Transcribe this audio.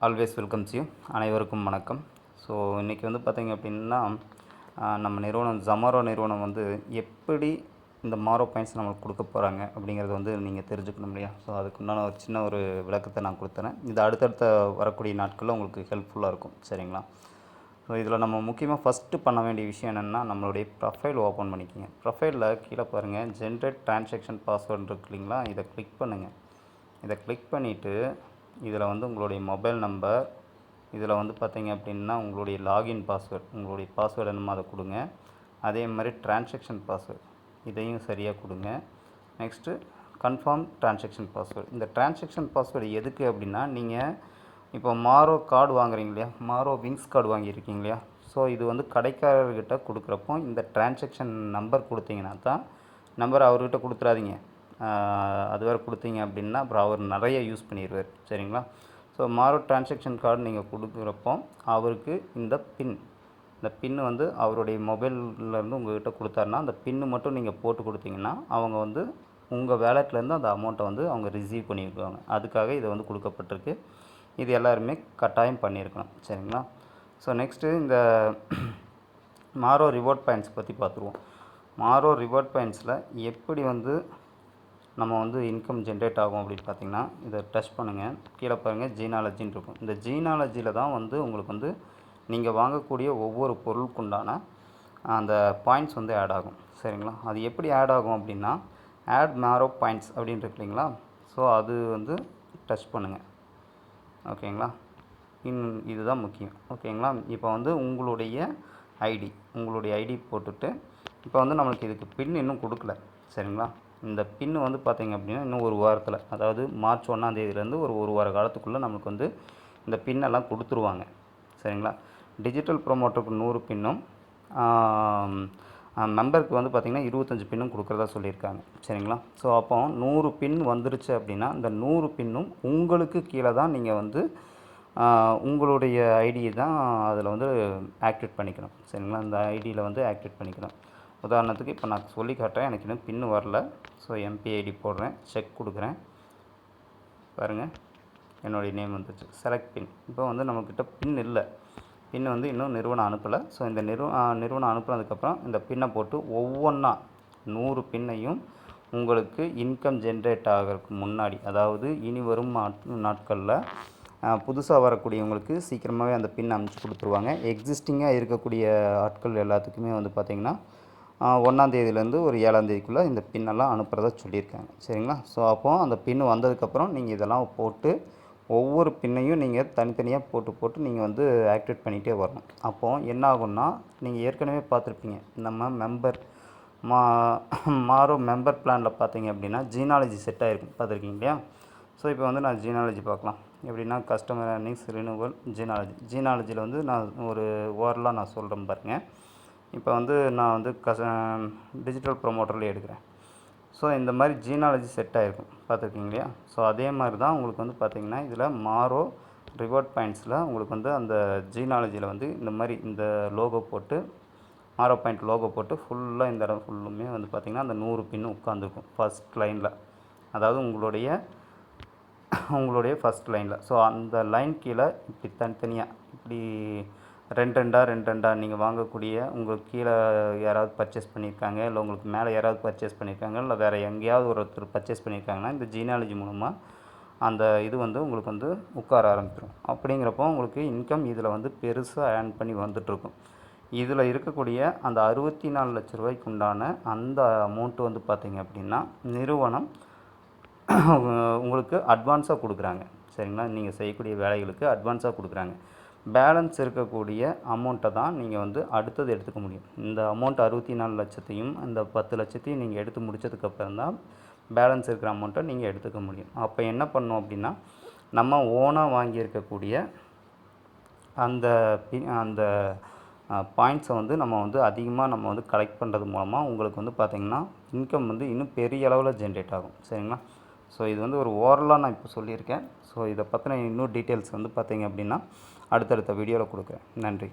Always welcomes you. அனைவருக்கும் வணக்கம். So இன்றைக்கி வந்து பார்த்திங்க அப்படின்னா நம்ம நிறுவனம் ஜொமேட்டோ நிறுவனம் வந்து எப்படி இந்த மாரோ பாயிண்ட்ஸ் நம்மளுக்கு கொடுக்க போகிறாங்க அப்படிங்கிறது வந்து நீங்கள் தெரிஞ்சுக்கணும் இல்லையா? ஸோ அதுக்குண்டான ஒரு சின்ன ஒரு விளக்கத்தை நான் கொடுத்துறேன். இது அடுத்தடுத்த வரக்கூடிய நாட்களில் உங்களுக்கு ஹெல்ப்ஃபுல்லாக இருக்கும். சரிங்களா? ஸோ இதில் நம்ம முக்கியமாக ஃபஸ்ட்டு பண்ண வேண்டிய விஷயம் என்னென்னா, நம்மளுடைய ப்ரொஃபைல் ஓப்பன் பண்ணிக்கோங்க. ப்ரொஃபைலில் கீழே பாருங்கள், ஜென்ரேட் ட்ரான்சாக்ஷன் பாஸ்வேர்டு இருக்கு இல்லைங்களா? இதை கிளிக் பண்ணுங்கள். இதை கிளிக் பண்ணிவிட்டு இதில் வந்து உங்களுடைய மொபைல் நம்பர், இதில் வந்து பார்த்திங்க அப்படின்னா உங்களுடைய லாகின் பாஸ்வேர்டு, உங்களுடைய பாஸ்வேர்டு என்னமோ அதை கொடுங்க. அதே மாதிரி ட்ரான்சாக்ஷன் பாஸ்வேர்டு இதையும் சரியாக கொடுங்க. Next confirm transaction password. இந்த ட்ரான்சாக்ஷன் பாஸ்வேர்டு எதுக்கு அப்படின்னா, நீங்கள் இப்போ மாரோ கார்டு வாங்குறீங்க இல்லையா, மாரோ விங்ஸ் கார்டு வாங்கியிருக்கீங்க இல்லையா? ஸோ இது வந்து கடைக்காரர்கிட்ட கொடுக்குறப்போ இந்த ட்ரான்சாக்ஷன் நம்பர் கொடுத்தீங்கன்னா தான், நம்பர் அவர்கிட்ட கொடுத்துறாதீங்க. அது வேறு கொடுத்தீங்க அப்படின்னா அப்புறம் அவர் நிறைய யூஸ் பண்ணிடுவார். சரிங்களா? ஸோ மாரோ ட்ரான்சாக்ஷன் கார்டு நீங்கள் கொடுக்குறப்போ அவருக்கு இந்த பின்னு வந்து அவருடைய மொபைல்லேருந்து உங்கள்கிட்ட கொடுத்தாருன்னா, அந்த பின்னு மட்டும் நீங்கள் போட்டு கொடுத்தீங்கன்னா அவங்க வந்து உங்கள் வேலட்லேருந்து அந்த அமௌண்ட்டை வந்து அவங்க ரிசீவ் பண்ணியிருக்காங்க. அதுக்காக இதை வந்து கொடுக்கப்பட்டிருக்கு. இது எல்லாருமே கட்டாயம் பண்ணியிருக்கணும். சரிங்களா? ஸோ நெக்ஸ்ட்டு இந்த மாரோ ரிவார்ட் பாயிண்ட்ஸ் பற்றி பார்த்துருவோம். மாரோ ரிவார்ட் பாயிண்ட்ஸில் எப்படி வந்து நம்ம வந்து இன்கம் ஜென்ரேட் ஆகும் அப்படின்னு பார்த்திங்கன்னா, இதை டச் பண்ணுங்கள். கீழே பாருங்கள், ஜீனாலஜின்னு இருக்கும். இந்த ஜீனாலஜியில் தான் வந்து உங்களுக்கு வந்து நீங்கள் வாங்கக்கூடிய ஒவ்வொரு பொருளுக்குண்டான அந்த பாயிண்ட்ஸ் வந்து ஆட் ஆகும். சரிங்களா? அது எப்படி ஆட் ஆகும் அப்படின்னா, ஆட் மாரோ பாயிண்ட்ஸ் அப்படின்னு இருக்கு இல்லைங்களா? ஸோ அது வந்து டச் பண்ணுங்கள். ஓகேங்களா? இதுதான் முக்கியம். ஓகேங்களா? இப்போ வந்து உங்களுடைய ஐடி போட்டுட்டு, இப்போ வந்து நம்மளுக்கு இதுக்கு பின் இன்னும் கொடுக்கல. சரிங்களா? இந்த பின்னு வந்து பார்த்திங்க அப்படின்னா இன்னும் ஒரு வாரத்தில், அதாவது மார்ச் 1ஆம் தேதியிலேருந்து ஒரு வார காலத்துக்குள்ளே நம்மளுக்கு வந்து இந்த பின்னெல்லாம் கொடுத்துருவாங்க. சரிங்களா? டிஜிட்டல் ப்ரொமோட்டருக்கு 100 பின்னும், மெம்பருக்கு வந்து பார்த்திங்கன்னா 25 பின்னும் கொடுக்குறதா சொல்லியிருக்காங்க. சரிங்களா? ஸோ அப்போ 100 பின் வந்துருச்சு அப்படின்னா, இந்த 100 பின்னும் உங்களுக்கு கீழே தான் நீங்கள் வந்து உங்களுடைய ஐடியை தான் அதில் வந்து ஆக்டிவேட் பண்ணிக்கணும். சரிங்களா? இந்த ஐடியில் வந்து ஆக்டிவேட் பண்ணிக்கணும். உதாரணத்துக்கு இப்போ நான் சொல்லி காட்டுறேன். எனக்கு இன்னும் பின்னு வரல. ஸோ எம்பிஐடி போடுறேன், செக் கொடுக்குறேன். பாருங்கள், என்னுடைய நேம் வந்துச்சு. செலக்ட் பின். இப்போ வந்து நம்மக்கிட்ட பின் இல்லை. பின் வந்து இன்னும் நிறுவனம் அனுப்பலை. ஸோ இந்த நிறுவனம் அனுப்புனதுக்கப்புறம் இந்த பின்னை போட்டு ஒவ்வொன்றா 100 பின்னையும் உங்களுக்கு இன்கம் ஜென்ரேட் ஆகிறதுக்கு முன்னாடி, அதாவது இனி வரும் நாட்களில் புதுசாக வரக்கூடியவங்களுக்கு சீக்கிரமாகவே அந்த பின் அனுப்பிச்சி கொடுத்துருவாங்க. எக்ஸிஸ்டிங்காக இருக்கக்கூடிய ஆட்கள் எல்லாத்துக்குமே வந்து பார்த்திங்கன்னா 1ஆம் தேதியிலேருந்து ஒரு 7ஆம் தேதிக்குள்ளே இந்த பின்னெல்லாம் அனுப்புகிறதா சொல்லியிருக்காங்க. சரிங்களா? ஸோ அப்போது அந்த பின்னு வந்ததுக்கப்புறம் நீங்கள் இதெல்லாம் போட்டு ஒவ்வொரு பின்னையும் நீங்கள் தனித்தனியாக போட்டு நீங்கள் வந்து ஆக்டிவேட் பண்ணிகிட்டே வரணும். அப்போது என்ன ஆகும்னா, நீங்கள் ஏற்கனவே பார்த்துருப்பீங்க, நம்ம மாரோ மெம்பர் பிளானில் பார்த்தீங்க அப்படின்னா ஜீனாலஜி செட் ஆகிருக்கும், பார்த்துருக்கீங்க இல்லையா? ஸோ இப்போ வந்து நான் ஜீனாலஜி பார்க்கலாம். எப்படின்னா கஸ்டமர் ஏர்னிங்ஸ், ரினியூவல், ஜீனாலஜியில் வந்து நான் ஒரு ஓரலாக நான் சொல்கிறேன் பாருங்கள். இப்போ வந்து நான் வந்து டிஜிட்டல் ப்ரொமோட்டரில் எடுக்கிறேன். ஸோ இந்த மாதிரி ஜீனாலஜி செட் ஆகிருக்கும், பார்த்துருக்கீங்க இல்லையா? ஸோ அதே மாதிரி தான் உங்களுக்கு வந்து பார்த்திங்கன்னா இதில் மாரோ ரிவார்ட் பாயிண்ட்ஸில் உங்களுக்கு வந்து அந்த ஜீனாலஜியில் வந்து இந்த மாதிரி இந்த லோகோ போட்டு, மாரோ பாயிண்ட் லோகோ போட்டு ஃபுல்லாக இந்த இடம் ஃபுல்லுமே வந்து பார்த்திங்கன்னா அந்த 100 பின்னு உட்காந்துருக்கும் ஃபஸ்ட் லைனில், அதாவது உங்களுடைய ஃபஸ்ட் லைனில். ஸோ அந்த லைன் கீழே இப்படி தனித்தனியாக இப்படி ரெண்டு நீங்கள் வாங்கக்கூடிய உங்களுக்கு கீழே யாராவது பர்ச்சேஸ் பண்ணியிருக்காங்க, இல்லை உங்களுக்கு மேலே யாராவது பர்ச்சேஸ் பண்ணியிருக்காங்க, இல்லை வேறு எங்கேயாவது ஒருத்தர் பர்ச்சேஸ் பண்ணியிருக்காங்கன்னா இந்த ஜீனாலஜி மூலமாக அந்த இது வந்து உங்களுக்கு வந்து உட்கார ஆரம்பிச்சிடும். அப்படிங்கிறப்போ உங்களுக்கு இன்கம் இதில் வந்து பெருசாக ஏர்ன் பண்ணி வந்துட்டுருக்கும். இதில் இருக்கக்கூடிய அந்த 64 லட்ச ரூபாய்க்கு உண்டான அந்த அமௌண்ட்டு வந்து பார்த்திங்க அப்படின்னா நிறுவனம் உங்களுக்கு அட்வான்ஸாக கொடுக்குறாங்க. சரிங்களா? நீங்கள் செய்யக்கூடிய வேலைகளுக்கு அட்வான்ஸாக கொடுக்குறாங்க. பேலன்ஸ் இருக்கக்கூடிய அமௌண்ட்டை தான் நீங்கள் வந்து அடுத்தது எடுத்துக்க முடியும். இந்த அமௌண்ட் 64 லட்சத்தையும் இந்த 10 லட்சத்தையும் நீங்கள் எடுத்து முடித்ததுக்கப்புறம் தான் பேலன்ஸ் இருக்கிற அமௌண்ட்டை நீங்கள் எடுத்துக்க முடியும். அப்போ என்ன பண்ணோம் அப்படின்னா, நம்ம ஓனாக வாங்கியிருக்கக்கூடிய அந்த பாயிண்ட்ஸை வந்து நம்ம வந்து அதிகமாக நம்ம வந்து கலெக்ட் பண்ணுறது மூலமாக உங்களுக்கு வந்து பார்த்திங்கன்னா இன்கம் வந்து இன்னும் பெரிய அளவில் ஜென்ரேட் ஆகும். சரிங்களா? ஸோ இது வந்து ஒரு ஓரலாக நான் இப்போ சொல்லியிருக்கேன். ஸோ இதை பற்றின இன்னும் டீட்டெயில்ஸ் வந்து பார்த்திங்க அப்படின்னா அடுத்தடுத்த வீடியோவில் கொடுக்குறேன். நன்றி.